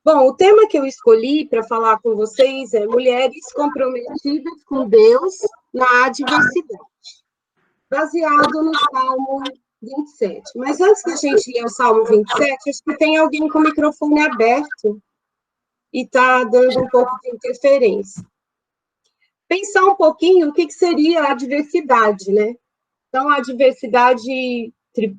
Bom, o tema que eu escolhi para falar com vocês é mulheres comprometidas com Deus na adversidade, baseado no Salmo 27. Mas antes da gente ler o Salmo 27, acho que tem alguém com o microfone aberto e está dando um pouco de interferência. Pensar um pouquinho o que seria a adversidade, né? Então, a adversidade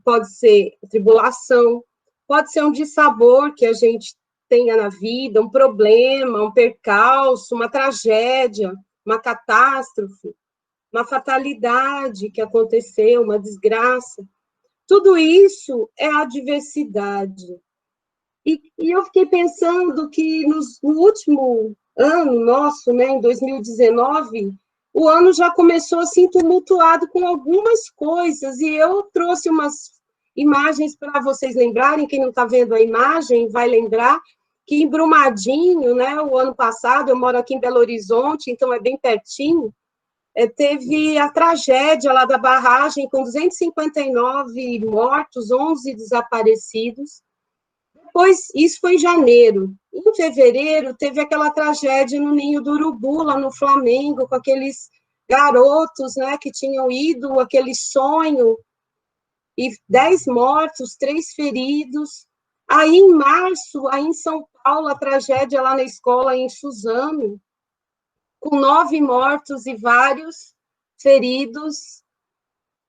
pode ser tribulação, pode ser um dissabor que a gente tenha na vida, um problema, um percalço, uma tragédia, uma catástrofe, uma fatalidade que aconteceu, uma desgraça. Tudo isso é adversidade. E eu fiquei pensando que no último ano nosso, né, em 2019, o ano já começou assim tumultuado com algumas coisas, e eu trouxe umas imagens para vocês lembrarem, quem não está vendo a imagem vai lembrar, que em Brumadinho, né, o ano passado, eu moro aqui em Belo Horizonte, então é bem pertinho, teve a tragédia lá da barragem, com 259 mortos, 11 desaparecidos. Pois isso foi em janeiro. Em fevereiro, teve aquela tragédia no Ninho do Urubu, lá no Flamengo, com aqueles garotos, né, que tinham ido, aquele sonho, e 10 mortos, 3 feridos. Aí, em março, aí em São Paulo, a tragédia lá na escola em Suzano, com 9 mortos e vários feridos.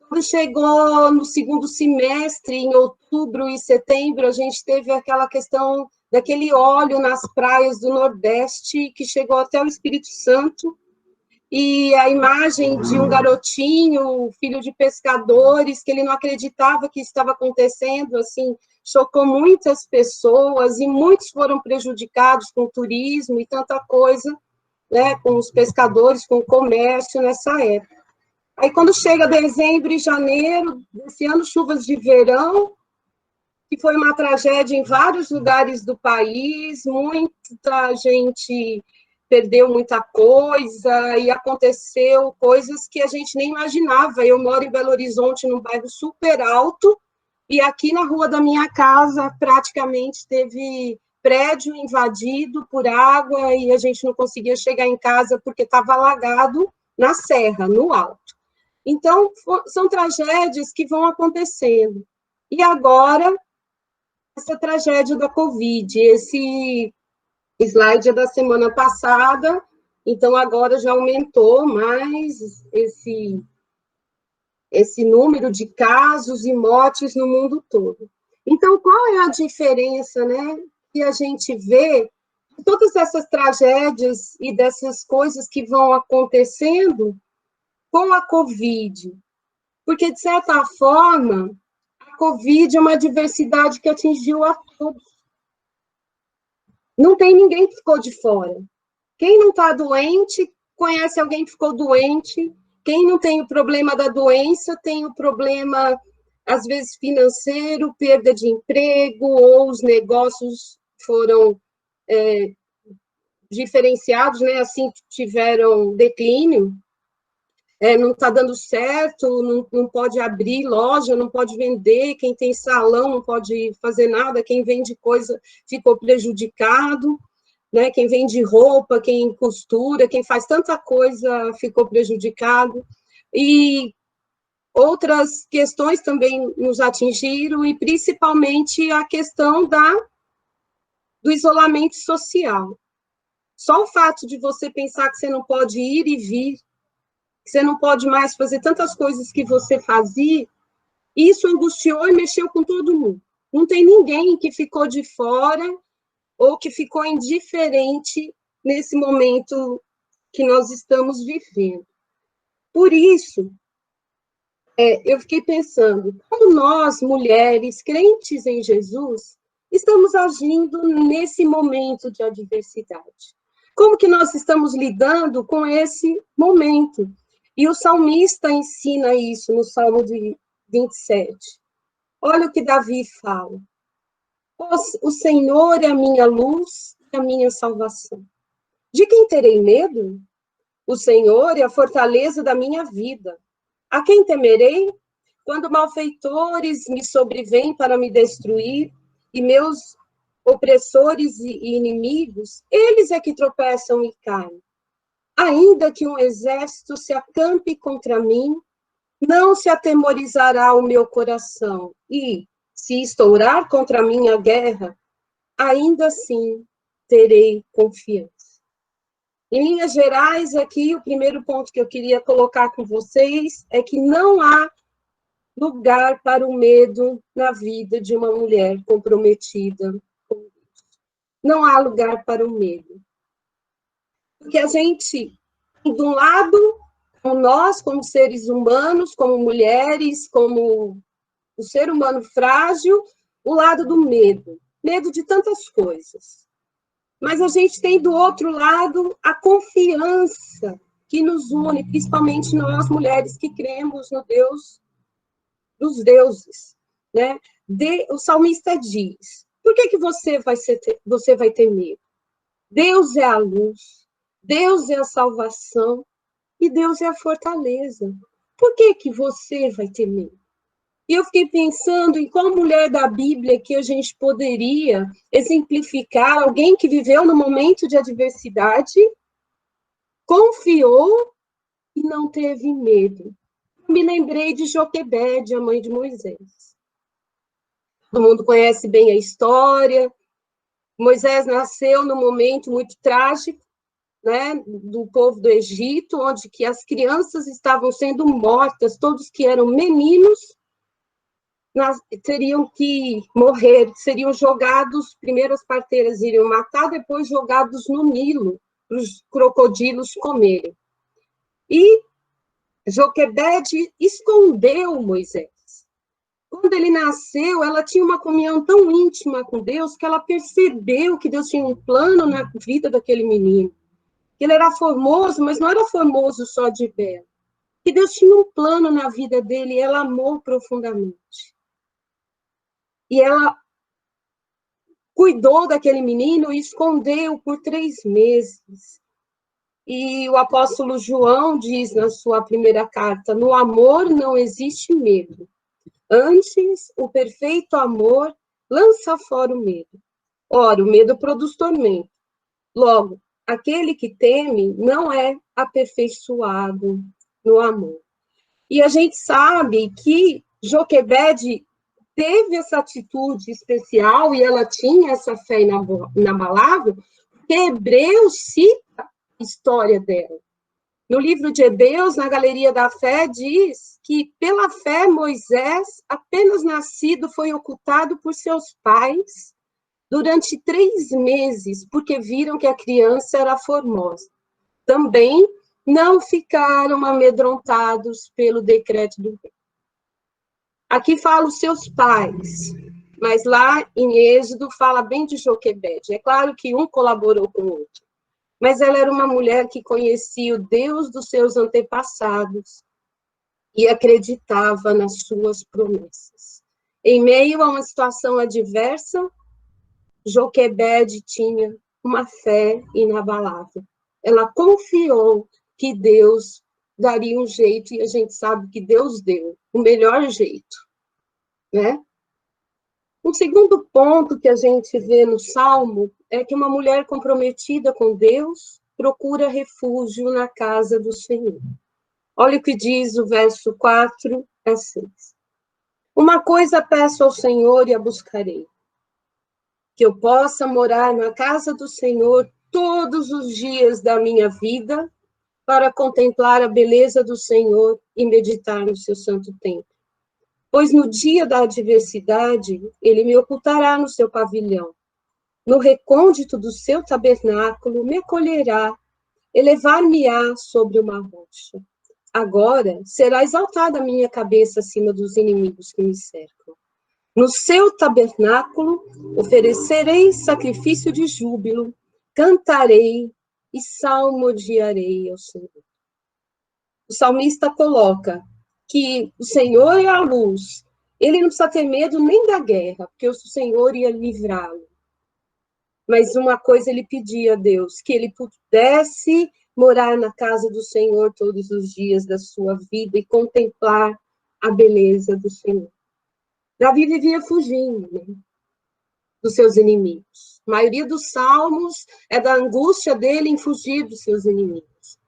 Quando chegou no segundo semestre, em outubro e setembro, a gente teve aquela questão daquele óleo nas praias do Nordeste, que chegou até o Espírito Santo, e a imagem de um garotinho, filho de pescadores, que ele não acreditava que estava acontecendo, assim, chocou muitas pessoas, e muitos foram prejudicados com o turismo e tanta coisa, né, com os pescadores, com o comércio nessa época. Aí, quando chega dezembro e janeiro, desse ano, chuvas de verão, que foi uma tragédia em vários lugares do país, muita gente perdeu muita coisa e aconteceu coisas que a gente nem imaginava. Eu moro em Belo Horizonte, num bairro super alto, e aqui na rua da minha casa praticamente teve prédio invadido por água e a gente não conseguia chegar em casa porque estava alagado na serra, no alto. Então, são tragédias que vão acontecendo. E agora, essa tragédia da Covid, esse slide é da semana passada, então agora já aumentou mais esse número de casos e mortes no mundo todo. Então, qual é a diferença, né, que a gente vê todas essas tragédias e dessas coisas que vão acontecendo com a Covid? Porque, de certa forma, a Covid é uma diversidade que atingiu a todos. Não tem ninguém que ficou de fora. Quem não está doente, conhece alguém que ficou doente. Quem não tem o problema da doença, tem o problema, às vezes, financeiro, perda de emprego, ou os negócios foram diferenciados, né? Assim, tiveram declínio. Não está dando certo, não pode abrir loja, não pode vender, quem tem salão não pode fazer nada, quem vende coisa ficou prejudicado, né? Quem vende roupa, quem costura, quem faz tanta coisa ficou prejudicado. E outras questões também nos atingiram, e principalmente a questão do isolamento social. Só o fato de você pensar que você não pode ir e vir, que você não pode mais fazer tantas coisas que você fazia, isso angustiou e mexeu com todo mundo. Não tem ninguém que ficou de fora ou que ficou indiferente nesse momento que nós estamos vivendo. Por isso, eu fiquei pensando, como nós, mulheres, crentes em Jesus, estamos agindo nesse momento de adversidade? Como que nós estamos lidando com esse momento? E o salmista ensina isso no Salmo de 27. Olha o que Davi fala. O Senhor é a minha luz e a minha salvação. De quem terei medo? O Senhor é a fortaleza da minha vida. A quem temerei? Quando malfeitores me sobrevêm para me destruir e meus opressores e inimigos, eles é que tropeçam e caem. Ainda que um exército se acampe contra mim, não se atemorizará o meu coração. E, se estourar contra mim a guerra, ainda assim terei confiança. Em linhas gerais, aqui, o primeiro ponto que eu queria colocar com vocês é que não há lugar para o medo na vida de uma mulher comprometida com Deus. Não há lugar para o medo. Porque a gente, de um lado, nós, como seres humanos, como mulheres, como o ser humano frágil, o lado do medo. Medo de tantas coisas. Mas a gente tem do outro lado a confiança que nos une, principalmente nós mulheres que cremos no Deus dos deuses, né? O salmista diz: por que você vai ter medo? Deus é a luz, Deus é a salvação e Deus é a fortaleza. Por que você vai ter medo? E eu fiquei pensando em qual mulher da Bíblia que a gente poderia exemplificar, alguém que viveu no momento de adversidade, confiou e não teve medo. Me lembrei de Joquebede, a mãe de Moisés. Todo mundo conhece bem a história. Moisés nasceu num momento muito trágico, né, do povo do Egito, onde que as crianças estavam sendo mortas, todos que eram meninos, teriam que morrer, seriam jogados, primeiro as parteiras iriam matar, depois jogados no Nilo, para os crocodilos comerem. E Joquebede escondeu Moisés. Quando ele nasceu, ela tinha uma comunhão tão íntima com Deus que ela percebeu que Deus tinha um plano na vida daquele menino. Ele era formoso, mas não era formoso só de belo. Que Deus tinha um plano na vida dele e ela amou profundamente. E ela cuidou daquele menino e escondeu por 3 meses. E o apóstolo João diz na sua primeira carta: no amor não existe medo. Antes, o perfeito amor lança fora o medo. Ora, o medo produz tormento. Logo, aquele que teme não é aperfeiçoado no amor. E a gente sabe que Joquebede teve essa atitude especial e ela tinha essa fé inabalável, porque Hebreus cita a história dela. No livro de Hebreus, na Galeria da Fé, diz que pela fé Moisés, apenas nascido, foi ocultado por seus pais durante 3 meses, porque viram que a criança era formosa. Também não ficaram amedrontados pelo decreto do rei. Aqui fala os seus pais, mas lá em Êxodo fala bem de Joquebede. É claro que um colaborou com o outro, mas ela era uma mulher que conhecia o Deus dos seus antepassados e acreditava nas suas promessas. Em meio a uma situação adversa, Joquebede tinha uma fé inabalável. Ela confiou que Deus daria um jeito, e a gente sabe que Deus deu o melhor jeito, né? Um segundo ponto que a gente vê no Salmo é que uma mulher comprometida com Deus procura refúgio na casa do Senhor. Olha o que diz o verso 4 a 6. Uma coisa peço ao Senhor e a buscarei, que eu possa morar na casa do Senhor todos os dias da minha vida, para contemplar a beleza do Senhor e meditar no seu santo templo. Pois no dia da adversidade, ele me ocultará no seu pavilhão. No recôndito do seu tabernáculo, me acolherá, elevar-me-á sobre uma rocha. Agora será exaltada a minha cabeça acima dos inimigos que me cercam. No seu tabernáculo, oferecerei sacrifício de júbilo, cantarei e salmodiarei ao Senhor. O salmista coloca que o Senhor é a luz. Ele não precisa ter medo nem da guerra, porque o Senhor ia livrá-lo. Mas uma coisa ele pedia a Deus, que ele pudesse morar na casa do Senhor todos os dias da sua vida e contemplar a beleza do Senhor. Davi vivia fugindo, né? dos seus inimigos. A maioria dos salmos é da angústia dele em fugir dos seus inimigos.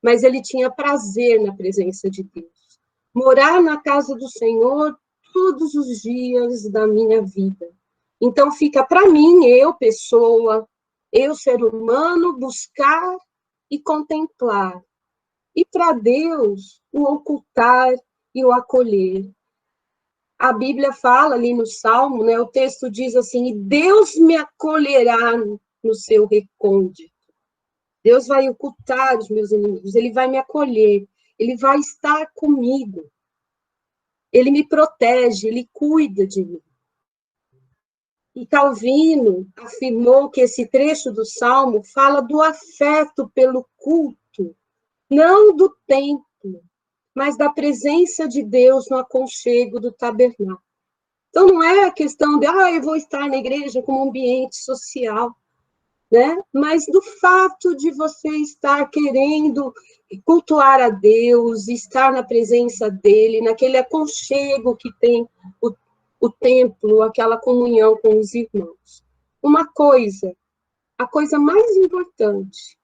Mas ele tinha prazer na presença de Deus. Morar na casa do Senhor todos os dias da minha vida. Então, fica para mim, eu, pessoa, eu, ser humano, buscar e contemplar. E para Deus, o ocultar e o acolher. A Bíblia fala ali no Salmo, né, o texto diz assim, Deus me acolherá no seu recôndito. Deus vai ocultar os meus inimigos, ele vai me acolher, ele vai estar comigo. Ele me protege, ele cuida de mim. E Calvino afirmou que esse trecho do Salmo fala do afeto pelo culto, não do templo, mas da presença de Deus no aconchego do tabernáculo. Então, não é a questão de, eu vou estar na igreja como ambiente social, né? Mas do fato de você estar querendo cultuar a Deus, estar na presença dele, naquele aconchego que tem o templo, aquela comunhão com os irmãos. A coisa mais importante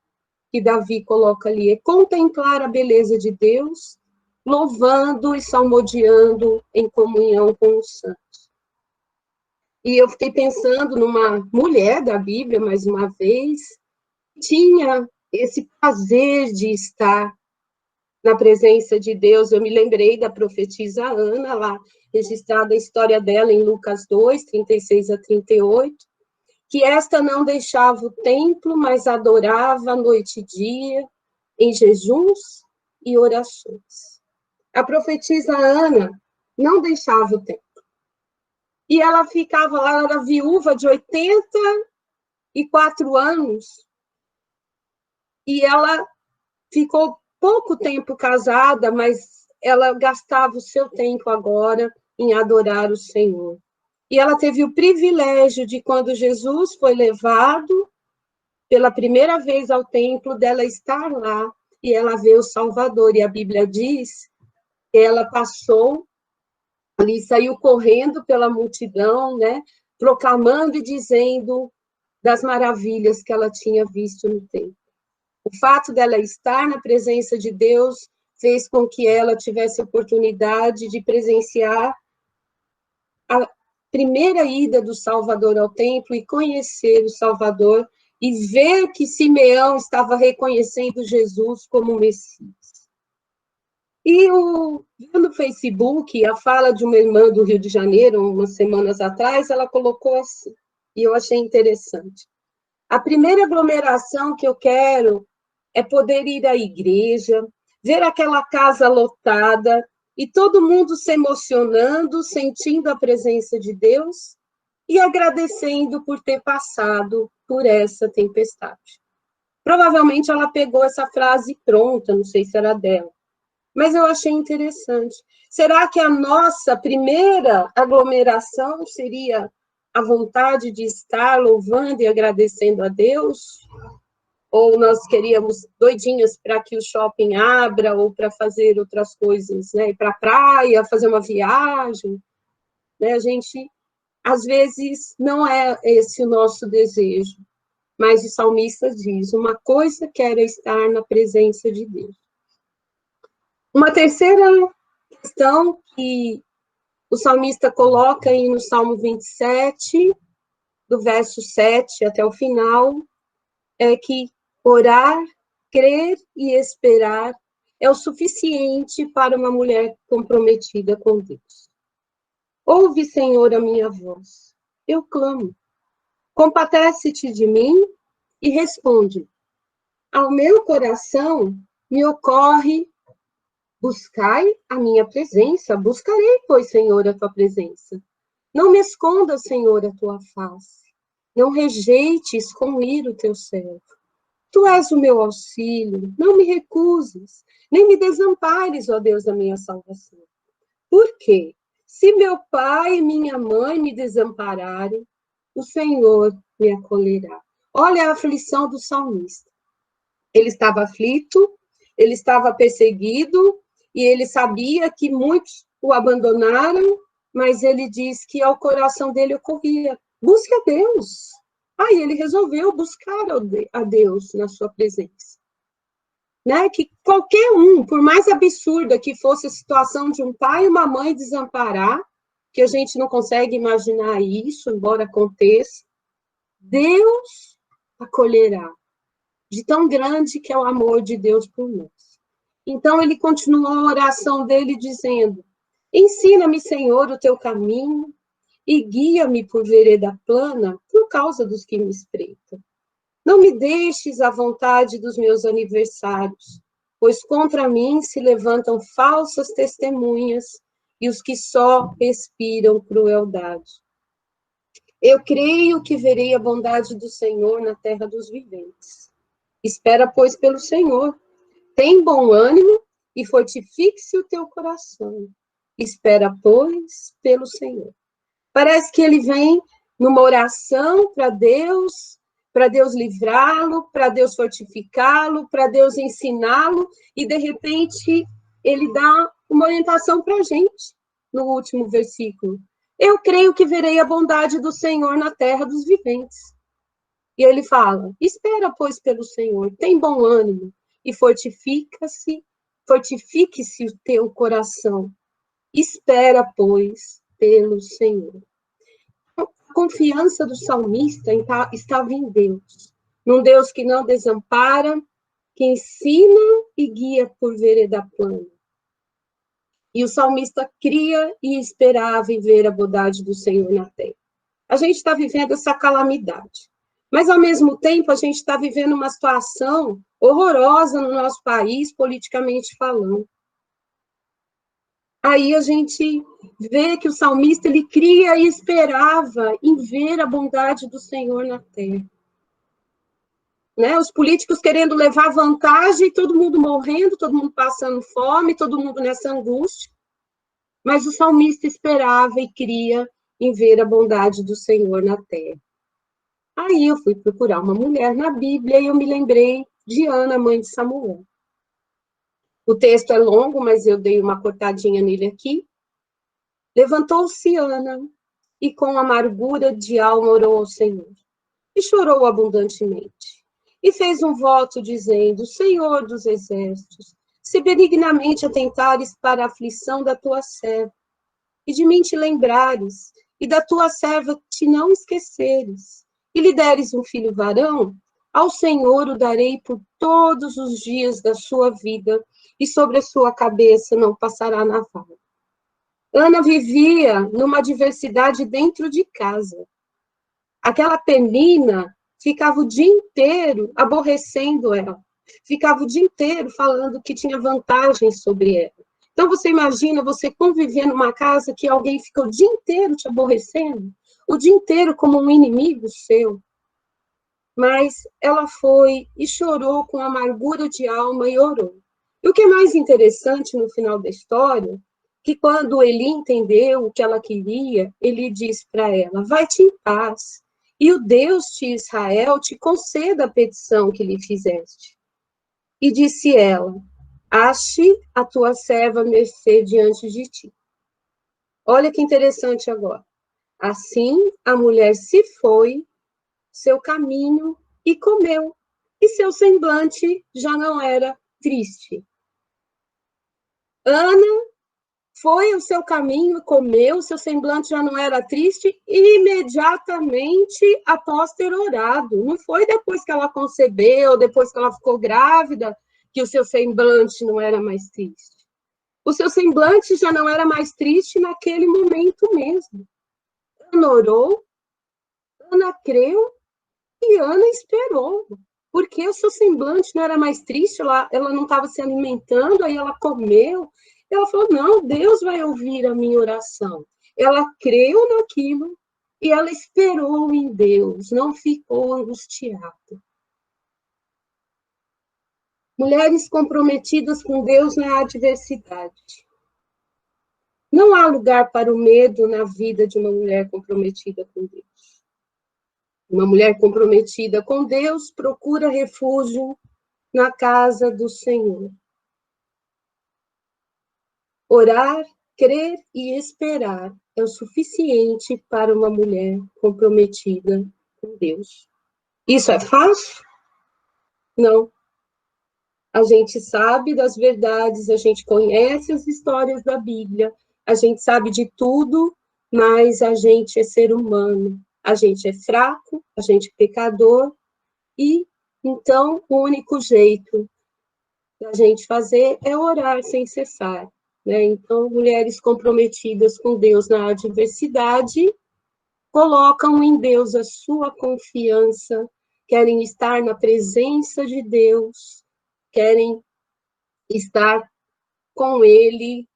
que Davi coloca ali é contemplar a beleza de Deus, louvando e salmodiando em comunhão com os santos. E eu fiquei pensando numa mulher da Bíblia, mais uma vez, que tinha esse prazer de estar na presença de Deus. Eu me lembrei da profetisa Ana, lá registrada a história dela em Lucas 2, 36 a 38, que esta não deixava o templo, mas adorava noite e dia, em jejuns e orações. A profetisa Ana não deixava o templo. E ela ficava lá, ela era viúva de 84 anos, e ela ficou pouco tempo casada, mas ela gastava o seu tempo agora em adorar o Senhor. E ela teve o privilégio de, quando Jesus foi levado pela primeira vez ao templo, dela estar lá, e ela vê o Salvador, e a Bíblia diz que ela passou ali, saiu correndo pela multidão, né, proclamando e dizendo das maravilhas que ela tinha visto no templo. O fato dela estar na presença de Deus fez com que ela tivesse a oportunidade de presenciar a primeira ida do Salvador ao templo e conhecer o Salvador e ver que Simeão estava reconhecendo Jesus como Messias. E no Facebook, a fala de uma irmã do Rio de Janeiro, umas semanas atrás, ela colocou assim, e eu achei interessante. A primeira aglomeração que eu quero é poder ir à igreja, ver aquela casa lotada, e todo mundo se emocionando, sentindo a presença de Deus e agradecendo por ter passado por essa tempestade. Provavelmente ela pegou essa frase pronta, não sei se era dela, mas eu achei interessante. Será que a nossa primeira aglomeração seria a vontade de estar louvando e agradecendo a Deus? Ou nós queríamos doidinhas para que o shopping abra, ou para fazer outras coisas, né? Ir para a praia, fazer uma viagem, né? A gente, às vezes, não é esse o nosso desejo, mas o salmista diz, uma coisa quero estar na presença de Deus. Uma terceira questão que o salmista coloca aí no Salmo 27, do verso 7 até o final, é que orar, crer e esperar é o suficiente para uma mulher comprometida com Deus. Ouve, Senhor, a minha voz. Eu clamo. Compadece-te de mim e responde. Ao meu coração me ocorre, buscai a minha presença. Buscarei, pois, Senhor, a tua presença. Não me esconda, Senhor, a tua face. Não rejeites com ira o teu servo. Tu és o meu auxílio, não me recuses, nem me desampares, ó Deus da minha salvação. Por quê? Se meu pai e minha mãe me desampararem, o Senhor me acolherá. Olha a aflição do salmista. Ele estava aflito, ele estava perseguido, e ele sabia que muitos o abandonaram, mas ele diz que ao coração dele ocorria, Busque a Deus. Aí ele resolveu buscar a Deus na sua presença. Né? Que qualquer um, por mais absurda que fosse a situação de um pai e uma mãe desamparar, que a gente não consegue imaginar isso, embora aconteça, Deus acolherá, de tão grande que é o amor de Deus por nós. Então, ele continuou a oração dele dizendo, ensina-me, Senhor, o teu caminho e guia-me por vereda plana por causa dos que me espreitam. Não me deixes à vontade dos meus adversários, pois contra mim se levantam falsas testemunhas e os que só respiram crueldade. Eu creio que verei a bondade do Senhor na terra dos viventes. Espera, pois, pelo Senhor. Tem bom ânimo e fortifique-se o teu coração. Espera, pois, pelo Senhor. Parece que ele vem numa oração para Deus livrá-lo, para Deus fortificá-lo, para Deus ensiná-lo, e de repente ele dá uma orientação para a gente, no último versículo. Eu creio que verei a bondade do Senhor na terra dos viventes. E ele fala, espera, pois, pelo Senhor, tem bom ânimo, e fortifique-se o teu coração. Espera, pois, pelo Senhor. A confiança do salmista estava em Deus, num Deus que não desampara, que ensina e guia por vereda plana. E o salmista cria e esperava em ver a bondade do Senhor na terra. A gente está vivendo essa calamidade, mas ao mesmo tempo a gente está vivendo uma situação horrorosa no nosso país, politicamente falando. Aí a gente vê que o salmista, ele cria e esperava em ver a bondade do Senhor na terra. Né? Os políticos querendo levar vantagem, todo mundo morrendo, todo mundo passando fome, todo mundo nessa angústia. Mas o salmista esperava e cria em ver a bondade do Senhor na terra. Aí eu fui procurar uma mulher na Bíblia e eu me lembrei de Ana, mãe de Samuel. O texto é longo, mas eu dei uma cortadinha nele aqui. Levantou-se Ana e com amargura de alma orou ao Senhor. E chorou abundantemente. E fez um voto dizendo, Senhor dos exércitos, se benignamente atentares para a aflição da tua serva, e de mim te lembrares, e da tua serva te não esqueceres, e lhe deres um filho varão, ao Senhor o darei por todos os dias da sua vida, e sobre a sua cabeça não passará navalha. Ana vivia numa adversidade dentro de casa. Aquela Penina ficava o dia inteiro aborrecendo ela, ficava o dia inteiro falando que tinha vantagens sobre ela. Então, você imagina você conviver numa casa que alguém fica o dia inteiro te aborrecendo, o dia inteiro como um inimigo seu. Mas ela foi e chorou com amargura de alma e orou. E o que é mais interessante no final da história, que quando ele entendeu o que ela queria, ele disse para ela, vai-te em paz, e o Deus de Israel te conceda a petição que lhe fizeste. E disse ela, ache a tua serva mercê diante de ti. Olha que interessante agora. Assim, a mulher se foi, seu caminho, e comeu, e seu semblante já não era triste. Ana foi o seu caminho, comeu, seu semblante já não era triste, imediatamente após ter orado. Não foi depois que ela concebeu, depois que ela ficou grávida, que o seu semblante não era mais triste. O seu semblante já não era mais triste naquele momento mesmo. Ana orou, Ana creu e Ana esperou. Porque o seu semblante não era mais triste, ela não estava se alimentando, aí ela comeu. Ela falou, não, Deus vai ouvir a minha oração. Ela creu naquilo e ela esperou em Deus, não ficou angustiada. Mulheres comprometidas com Deus na adversidade. Não há lugar para o medo na vida de uma mulher comprometida com Deus. Uma mulher comprometida com Deus procura refúgio na casa do Senhor. Orar Crer e esperar é o suficiente para uma mulher comprometida com Deus. Isso é fácil? Não. A gente sabe das verdades, a gente conhece as histórias da Bíblia, a gente sabe de tudo, mas a gente é ser humano, a gente é fraco, a gente é pecador, e então o único jeito da gente fazer é orar sem cessar, né? Então, mulheres comprometidas com Deus na adversidade colocam em Deus a sua confiança, querem estar na presença de Deus, querem estar com Ele,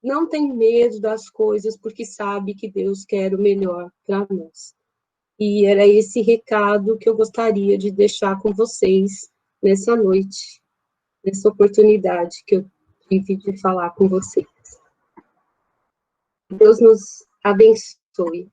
não tem medo das coisas, porque sabe que Deus quer o melhor para nós. E era esse recado que eu gostaria de deixar com vocês nessa noite, nessa oportunidade que eu tive de falar com vocês. Deus nos abençoe.